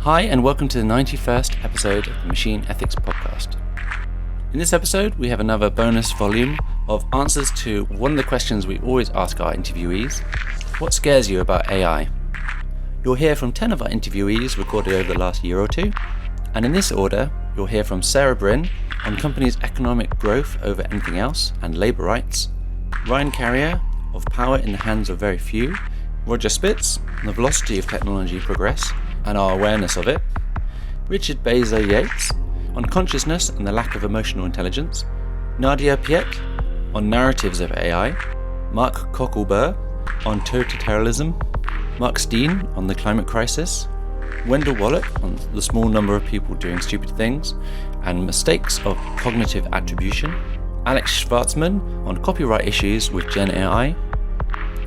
Hi, and welcome to the 91st episode of the Machine Ethics Podcast. In this episode, we have another bonus volume of answers to one of the questions we always ask our interviewees: what scares you about AI? You'll hear from 10 of our interviewees recorded over the last year or two, and in this order, you'll hear from Sarah Brin on companies' economic growth over anything else and labour rights, Ryan Carrier of Power in the Hands of Very Few, Roger Spitz on the velocity of technology progress and our awareness of it, Richardo Baeza-Yates on consciousness and the lack of emotional intelligence, Nadia Piet on narratives of AI, Marc Coeckelbergh on totalism, Marc Steen on the climate crisis, Wendell Wallach on the small number of people doing stupid things and mistakes of cognitive attribution, Alex Shvartsman on copyright issues with Gen AI,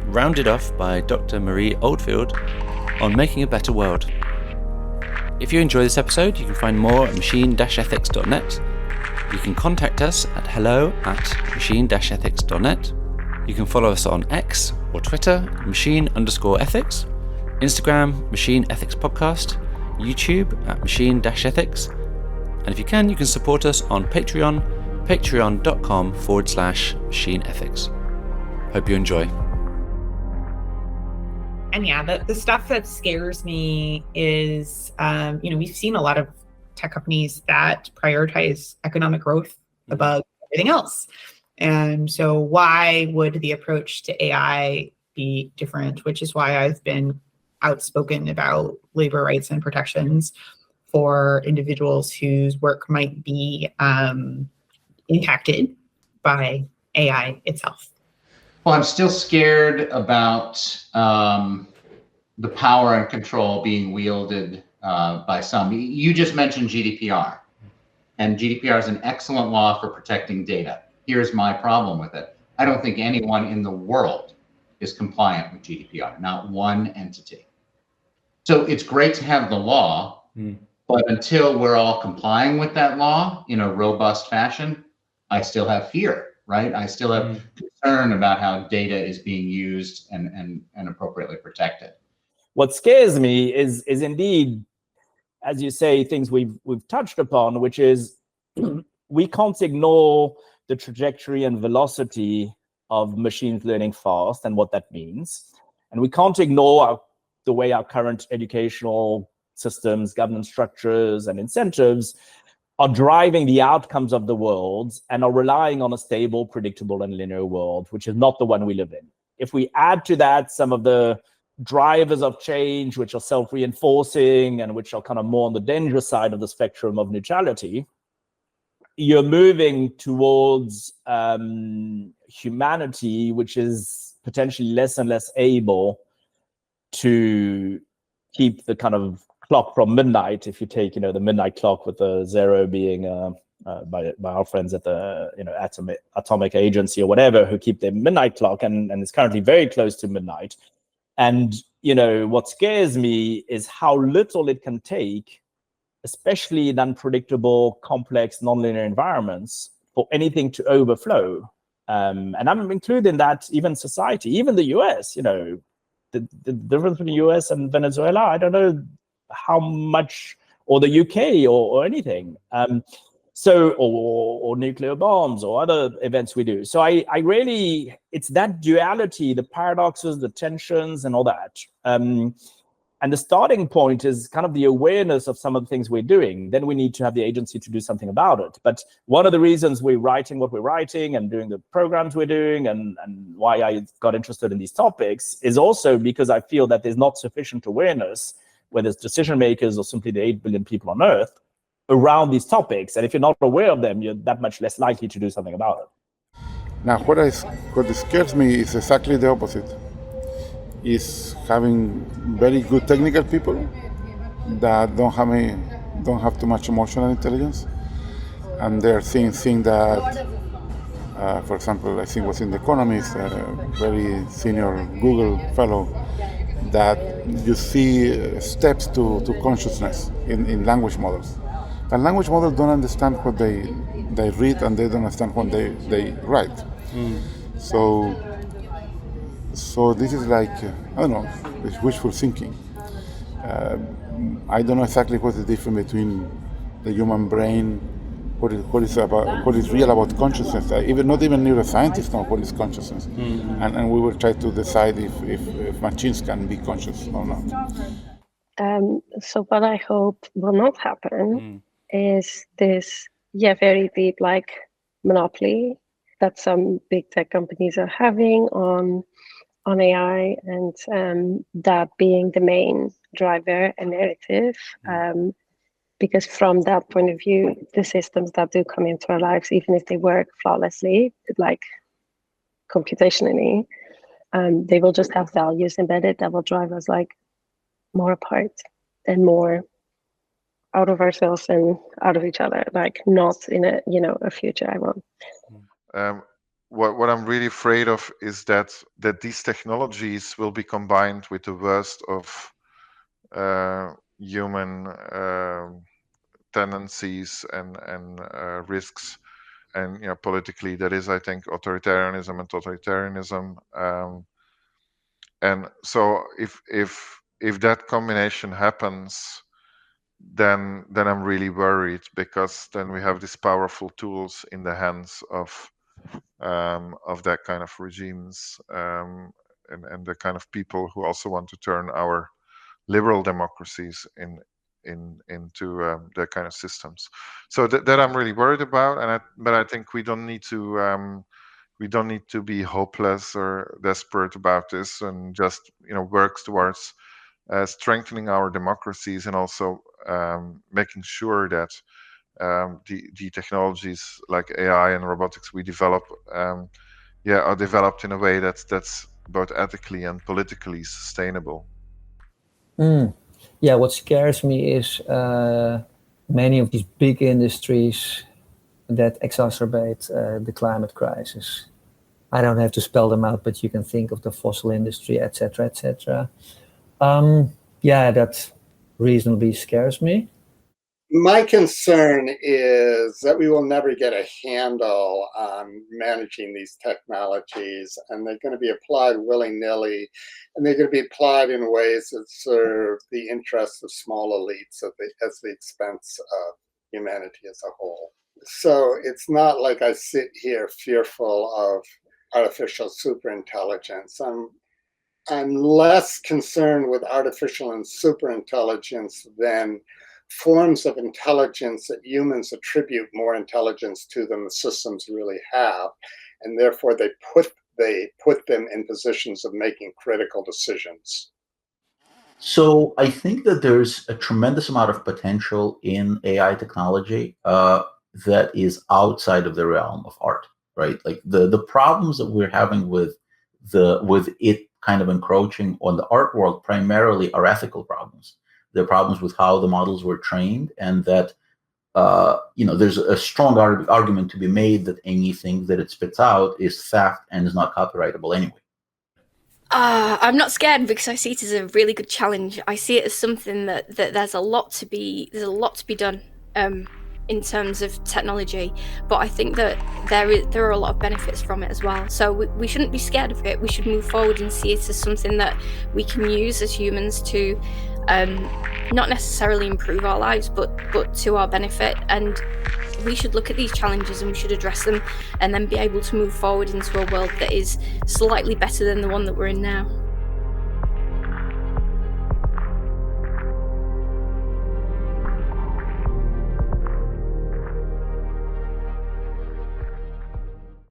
rounded off by Dr. Marie Oldfield on making a better world. If you enjoy this episode, you can find more at machine-ethics.net. You can contact us at hello@machine-ethics.net. You can follow us on X or Twitter, machine_ethics, Instagram, Machine Ethics Podcast, YouTube at machine-ethics. And if you can support us on Patreon, patreon.com/machine-ethics. Hope you enjoy. And yeah, the stuff that scares me is, we've seen a lot of tech companies that prioritize economic growth above everything else. And so why would the approach to AI be different? Which is why I've been outspoken about labor rights and protections for individuals whose work might be impacted by AI itself. Well, I'm still scared about the power and control being wielded by some. You just mentioned GDPR, and GDPR is an excellent law for protecting data. Here's my problem with it. I don't think anyone in the world is compliant with GDPR, not one entity. So it's great to have the law, but until we're all complying with that law in a robust fashion, I still have fear. Right? I still have concern about how data is being used and appropriately protected. What scares me is indeed, as you say, things we've touched upon, which is we can't ignore the trajectory and velocity of machines learning fast and what that means. And we can't ignore the way our current educational systems, governance structures, and incentives are driving the outcomes of the world and are relying on a stable, predictable, and linear world, which is not the one we live in. If we add to that some of the drivers of change, which are self-reinforcing and which are kind of more on the dangerous side of the spectrum of neutrality, you're moving towards humanity, which is potentially less and less able to keep the kind of clock from midnight. If you take, the midnight clock with the zero being by our friends at the atomic agency or whatever, who keep their midnight clock, and it's currently very close to midnight. And what scares me is how little it can take, especially in unpredictable, complex, nonlinear environments, for anything to overflow. And I'm including that even society, even the US. The difference between the US and Venezuela, I don't know how much, or the UK or anything, or nuclear bombs or other events we do. So I really, it's that duality, the paradoxes, the tensions and all that. And the starting point is kind of the awareness of some of the things we're doing. Then we need to have the agency to do something about it. But one of the reasons we're writing what we're writing and doing the programs we're doing and why I got interested in these topics is also because I feel that there's not sufficient awareness, whether it's decision makers or simply the 8 billion people on Earth, around these topics. And if you're not aware of them, you're that much less likely to do something about it. Now, what scares me is exactly the opposite. Is having very good technical people that don't have too much emotional intelligence, and they're seeing that. For example, I think was in The Economist, a very senior Google fellow, that you see steps to consciousness in language models. And language models don't understand what they read, and they don't understand what they write. So this is like, I don't know, it's wishful thinking. I don't know exactly what's the difference between the human brain, what is real about consciousness. Not even neuroscientists know what is consciousness, and we will try to decide if machines can be conscious or not. So what I hope will not happen is this, very deep monopoly that some big tech companies are having on AI, and that being the main driver and narrative. Because from that point of view, the systems that do come into our lives, even if they work flawlessly, computationally, they will just have values embedded that will drive us more apart and more out of ourselves and out of each other, not in a future I want. What I'm really afraid of is that these technologies will be combined with the worst of human tendencies and risks, and politically that is, I think, authoritarianism and totalitarianism. And so if that combination happens, then I'm really worried, because then we have these powerful tools in the hands of that kind of regimes, and the kind of people who also want to turn our liberal democracies into that kind of systems. So that I'm really worried about, but I think we don't need to be hopeless or desperate about this, and just work towards strengthening our democracies, and also making sure that the technologies like AI and robotics we develop are developed in a way that's both ethically and politically sustainable. What scares me is many of these big industries that exacerbate the climate crisis. I don't have to spell them out, but you can think of the fossil industry, etc., etc. That reasonably scares me. My concern is that we will never get a handle on managing these technologies, and they're going to be applied willy-nilly, and they're going to be applied in ways that serve the interests of small elites at the expense of humanity as a whole. So it's not like I sit here fearful of artificial superintelligence. I'm less concerned with artificial and superintelligence than forms of intelligence that humans attribute more intelligence to than the systems really have, and therefore they put them in positions of making critical decisions. So I think that there's a tremendous amount of potential in AI technology that is outside of the realm of art, right? Like the problems that we're having with it kind of encroaching on the art world primarily are ethical problems. There are problems with how the models were trained, and that there's a strong argument to be made that anything that it spits out is theft and is not copyrightable anyway. I'm not scared, because I see it as a really good challenge. I see it as something that there's a lot to be done in terms of technology, but I think that there are a lot of benefits from it as well. So we shouldn't be scared of it. We should move forward and see it as something that we can use as humans to not necessarily improve our lives, but to our benefit. And we should look at these challenges and we should address them, and then be able to move forward into a world that is slightly better than the one that we're in now.